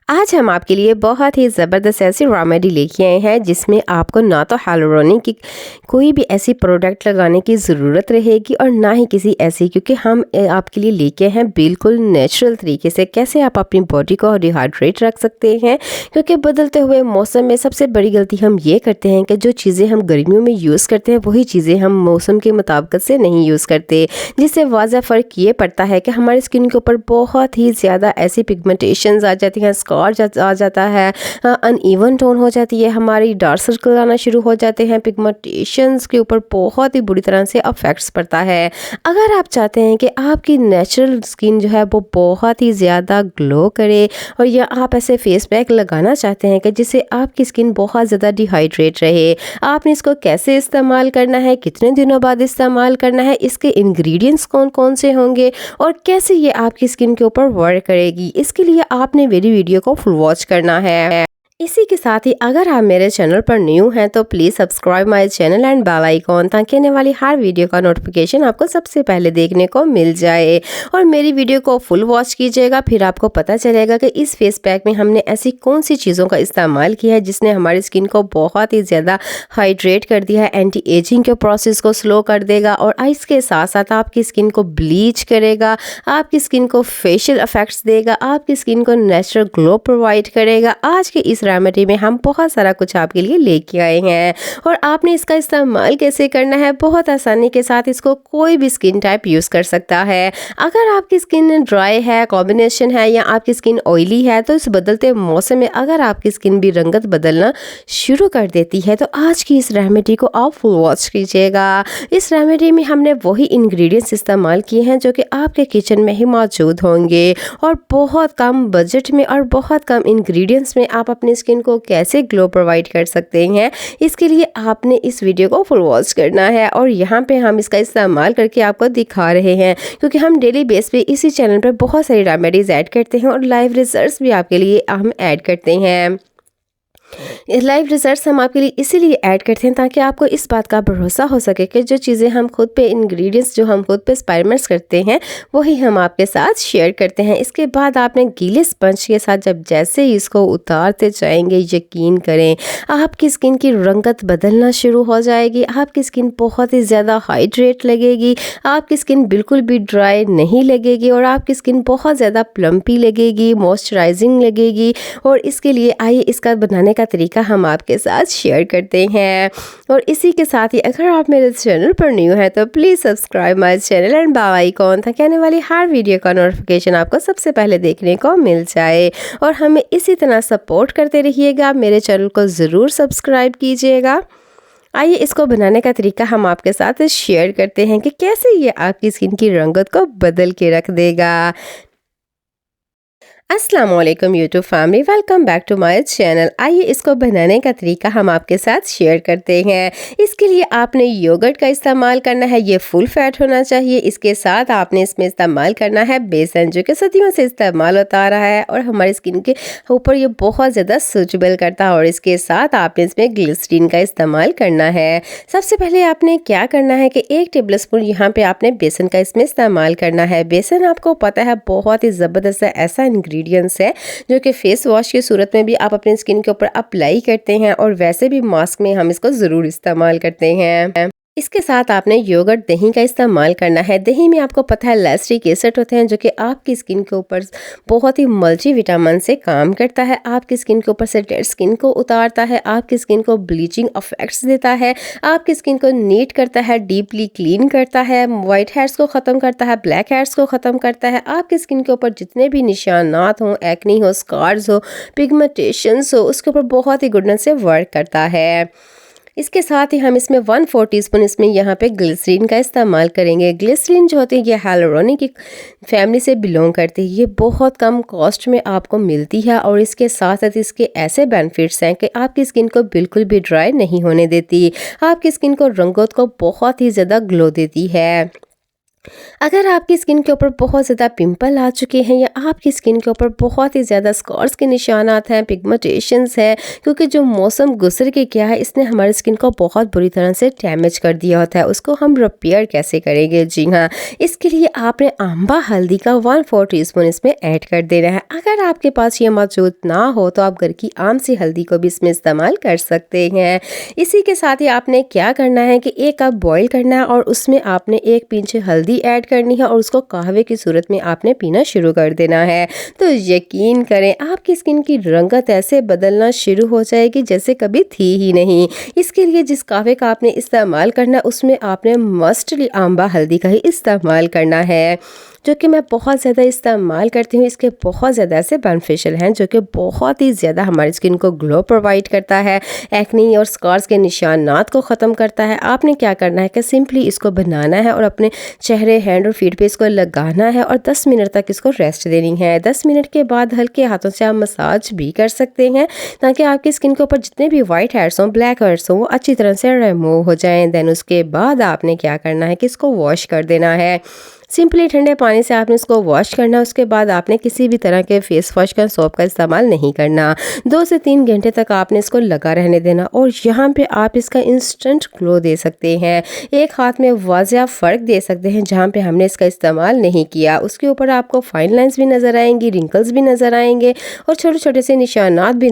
आज हम आपके लिए बहुत ही ज़बरदस्त ऐसी रेमेडी लेके आए हैं जिसमें आपको ना तो हाइलुरोनिक की कोई भी ऐसी प्रोडक्ट लगाने की ज़रूरत रहेगी और ना ही किसी ऐसी, क्योंकि हम आपके लिए लेके हैं बिल्कुल नेचुरल तरीके से कैसे आप अपनी बॉडी को डिहाइड्रेट रख सकते हैं। क्योंकि बदलते हुए मौसम में सबसे बड़ी गलती हम ये करते हैं कि जो चीज़ें हम गर्मियों में यूज़ करते हैं वही चीज़ें हम मौसम के मुताबिक से नहीं यूज़ करते, जिससे वाज़ा फ़र्क ये पड़ता है कि हमारी स्किन के ऊपर बहुत ही ज़्यादा ऐसी पिगमेंटेशंस आ जाती हैं, आ जाता है, अनइवन टोन हो जाती है, हमारी डार्क सर्कल आना शुरू हो जाते हैं, पिगमेंटेशंस के ऊपर बहुत ही बुरी तरह से अफेक्ट्स पड़ता है। अगर आप चाहते हैं कि आपकी नेचुरल स्किन जो है वो बहुत ही ज़्यादा ग्लो करे और या आप ऐसे फेस पैक लगाना चाहते हैं कि जिससे आपकी स्किन बहुत ज़्यादा डिहाइड्रेट रहे, आपने इसको कैसे इस्तेमाल करना है, कितने दिनों बाद इस्तेमाल करना है, इसके इंग्रेडिएंट्स कौन कौन से होंगे और कैसे ये आपकी स्किन के ऊपर वर्क करेगी, इसके लिए आपने मेरी वीडियो को फुल वॉच करना है। इसी के साथ ही अगर आप मेरे चैनल पर न्यू हैं तो please subscribe my channel and bell icon, ताकि आने वाली हर वीडियो का नोटिफिकेशन आपको सबसे पहले देखने को मिल जाए। और मेरी वीडियो को फुल वॉच कीजिएगा, फिर आपको पता चलेगा कि इस फेस पैक में हमने ऐसी कौन सी चीज़ों का इस्तेमाल किया है जिसने हमारी स्किन को बहुत ही ज़्यादा हाइड्रेट कर दिया है, एंटी एजिंग के प्रोसेस को स्लो कर देगा और इसके साथ साथ आपकी स्किन को ब्लीच करेगा, आपकी स्किन को फेशियल इफेक्ट्स देगा, आपकी स्किन को नेचुरल ग्लो प्रोवाइड करेगा। आज के इस रेमेडी में हम बहुत सारा कुछ आपके लिए लेके आए हैं और आपने इसका इस्तेमाल कैसे करना है, बहुत आसानी के साथ इसको कोई भी स्किन टाइप यूज़ कर सकता है। अगर आपकी स्किन ड्राई है, कॉम्बिनेशन है या आपकी स्किन ऑयली है तो इस बदलते मौसम में अगर आपकी स्किन भी रंगत बदलना शुरू कर देती है तो आज की इस रेमेडी को आप फुल वॉच कीजिएगा। इस रेमेडी में हमने वही इंग्रेडिएंट्स इस्तेमाल किए हैं जो कि आपके किचन में ही मौजूद होंगे और बहुत कम बजट में और बहुत कम इंग्रेडिएंट्स में आप अपनी स्किन को कैसे ग्लो प्रोवाइड कर सकते हैं। इसके लिए आपने इस वीडियो को फुल वॉच करना है और यहाँ पे हम इसका इस्तेमाल करके आपको दिखा रहे हैं, क्योंकि हम डेली बेस पे इसी चैनल पर बहुत सारी रेमेडीज ऐड करते हैं और लाइव रिजल्ट्स भी आपके लिए हम ऐड करते हैं। लाइव रिजल्ट्स हम आपके लिए इसीलिए ऐड करते हैं ताकि आपको इस बात का भरोसा हो सके कि जो चीज़ें हम खुद पे इंग्रेडिएंट्स जो हम खुद पे एक्सपेरिमेंट्स करते हैं वही हम आपके साथ शेयर करते हैं। इसके बाद आपने गीले स्पंज के साथ जब जैसे ही इसको उतारते जाएंगे, यकीन करें आपकी स्किन की रंगत बदलना शुरू हो जाएगी, आपकी स्किन बहुत ही ज़्यादा हाइड्रेट लगेगी, आपकी स्किन बिल्कुल भी ड्राई नहीं लगेगी और आपकी स्किन बहुत ज़्यादा प्लम्पी लगेगी, मॉइस्चराइजिंग लगेगी। और इसके लिए आइए इसका बनाने का तरीका हम आपके साथ शेयर करते हैं। और इसी के साथ ही अगर आप मेरे चैनल पर न्यू हैं तो please subscribe my channel and bell icon, ताकि आने वाली हर वीडियो का नोटिफिकेशन आपको सबसे पहले देखने को मिल जाए। और हमें इसी तरह सपोर्ट करते रहिएगा, मेरे चैनल को ज़रूर सब्सक्राइब कीजिएगा। आइए इसको बनाने का तरीका हम आपके साथ शेयर करते हैं कि कैसे ये आपकी स्किन की रंगत को बदल के रख देगा। अस्सलाम वालेकुम YouTube family, welcome back to my channel. आइए इसको बनाने का तरीका हम आपके साथ शेयर करते हैं। इसके लिए आपने योगर्ट का इस्तेमाल करना है, ये फुल फैट होना चाहिए। इसके साथ आपने इसमें इस्तेमाल करना है बेसन, जो कि सदियों से इस्तेमाल होता आ रहा है और हमारी स्किन के ऊपर ये बहुत ज़्यादा सूटेबल करता है। और इसके साथ आपने इसमें ग्लिसरीन का इस्तेमाल करना है। सबसे पहले आपने क्या करना है कि 1 टेबल स्पून यहाँ पे आपने बेसन का इसमें इस्तेमाल करना है। बेसन आपको पता है बहुत ही ज़बरदस्त ऐसा इंग्रेडिएंट्स है जो कि फेस वॉश की सूरत में भी आप अपनी स्किन के ऊपर अप्लाई करते हैं और वैसे भी मास्क में हम इसको ज़रूर इस्तेमाल करते हैं। इसके साथ आपने योगर्ट दही का इस्तेमाल करना है। दही में आपको पता है लैक्टिक एसिड होते हैं जो कि आपकी स्किन के ऊपर बहुत ही मल्टी विटामिन से काम करता है, आपकी स्किन के ऊपर से डेड स्किन को उतारता है, आपकी स्किन को ब्लीचिंग इफेक्ट्स देता है, आपकी स्किन को नीट करता है, डीपली क्लीन करता है, वाइट हेयर्स को ख़त्म करता है, ब्लैक हेयर्स को ख़त्म करता है, आपकी स्किन के ऊपर जितने भी निशानात हों, एक्नी हो, स्कार्स हो, पिगमेंटेशंस हो, उसके ऊपर बहुत ही गुडनेस से वर्क करता है। इसके साथ ही हम इसमें 1/4 टीस्पून इसमें यहाँ पे ग्लिसरीन का इस्तेमाल करेंगे। ग्लिसरीन जो होती है ये हाइलुरोनिक की फैमिली से बिलोंग करती है, ये बहुत कम कॉस्ट में आपको मिलती है और इसके साथ साथ इसके ऐसे बेनिफिट्स हैं कि आपकी स्किन को बिल्कुल भी ड्राई नहीं होने देती, आपकी स्किन को रंगत को बहुत ही ज़्यादा ग्लो देती है। अगर आपकी स्किन के ऊपर बहुत ज़्यादा पिंपल आ चुके हैं या आपकी स्किन के ऊपर बहुत ही ज़्यादा स्कॉर्स के निशानात हैं, पिगमेंटेशंस हैं, क्योंकि जो मौसम गुजर के गया है इसने हमारी स्किन को बहुत बुरी तरह से डैमेज कर दिया होता है, उसको हम रिपेयर कैसे करेंगे? जी हाँ, इसके लिए आपने आंबा हल्दी का 1/4 टीस्पून इसमें ऐड कर देना है। अगर आपके पास ये मौजूद ना हो तो आप घर की आम सी हल्दी को भी इसमें इस्तेमाल कर सकते हैं। इसी के साथ ही आपने क्या करना है कि 1 कप बॉईल करना है और उसमें आपने 1 पिंच हल्दी ऐड करनी है और उसको कहवे की सूरत में आपने पीना शुरू कर देना है। तो यकीन करें आपकी स्किन की रंगत ऐसे बदलना शुरू हो जाएगी जैसे कभी थी ही नहीं। इसके लिए जिस कहवे का आपने इस्तेमाल करना उसमें आपने मस्टली आंबा हल्दी का ही इस्तेमाल करना है, जो कि मैं बहुत ज़्यादा इस्तेमाल करती हूँ। इसके बहुत ज़्यादा ऐसे बेनिफिशियल हैं जो कि बहुत ही ज़्यादा हमारी स्किन को ग्लो प्रोवाइड करता है, एक्ने और स्कार्स के निशानात को ख़त्म करता है। आपने क्या करना है कि सिंपली इसको बनाना है और अपने चेहरे, हैंड और फीट पे इसको लगाना है और 10 मिनट तक इसको रेस्ट देनी है। 10 मिनट के बाद हल्के हाथों से आप मसाज भी कर सकते हैं ताकि आपकी स्किन के ऊपर जितने भी वाइट हेड्स हों, ब्लैक हेड्स हों, वो अच्छी तरह से रिमूव हो जाएँ। देन उसके बाद आपने क्या करना है कि इसको वॉश कर देना है। सिंपली ठंडे पानी से आपने इसको वॉश करना है। उसके बाद आपने किसी भी तरह के फेस वॉश का, सोप का इस्तेमाल नहीं करना। 2 से 3 घंटे तक आपने इसको लगा रहने देना और यहाँ पे आप इसका इंस्टेंट ग्लो दे सकते हैं। एक हाथ में वाज़िया फ़र्क दे सकते हैं जहाँ पे हमने इसका इस्तेमाल नहीं किया। उसके ऊपर आपको फाइन लाइंस भी नज़र आएंगी, रिंकल्स भी नज़र आएंगे और छोटे छोटे से निशानात भी